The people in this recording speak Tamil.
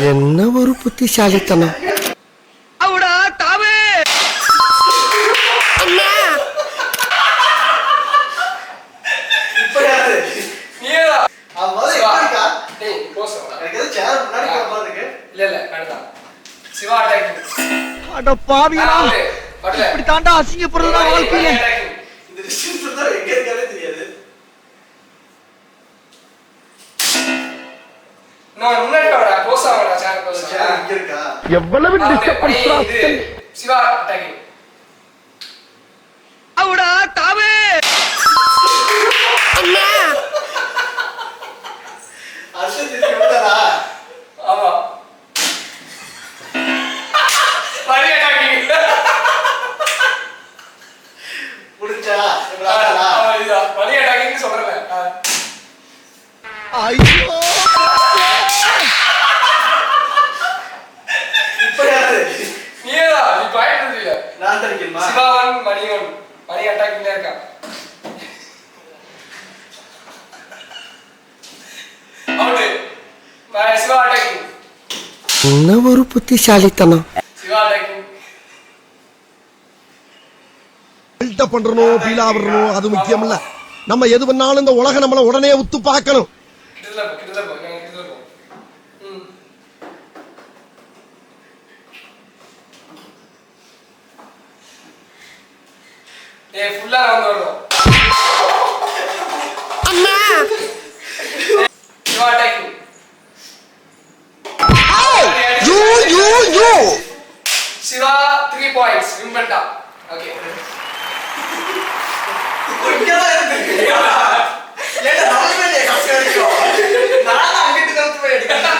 என்ன ஒரு புத்திசாலித்தனம். அசிங்கப்படுறதா வாழ்க்கையில எவ்வளவு சிவா அட்டாக்கிங் அவுடா தாவே அண்ணா அர்ஷத் இதுடா ஆமா மணி அட்டாக்கிங் புடிச்சா இவ்வளவுடா இதா மணி அட்டாக்கிங் சொல்றேன் ஐயோ சிவாவன் மணிவன் மணி அட்டாக்கிங்ல இருக்கா அவுட் சிவா அட்டாக்கிங் என்ன ஒரு புத்திசாலித்தனம். சிவா அட்டாக்கிங் பில்டப் பண்றணும் ஃபீல் ஆவறணும் அது முக்கியம் இல்ல. நம்ம எது பண்ணாலும் இந்த உலகம் நம்மள உடனே உத்து பார்க்கணும். கிட்டல போ ஏ ஃபுல்லா ரவுண்ட் வரணும் அம்மா Siva attacking you Siva 3 points win பண்ணிட்டா. ஓகே ஒய்யா இருக்கு ஏடா நாளைக்கு கஷ்டம் இருக்கு நான் அங்கிட்டு கவுத்து போய் அடிக்கிறேன்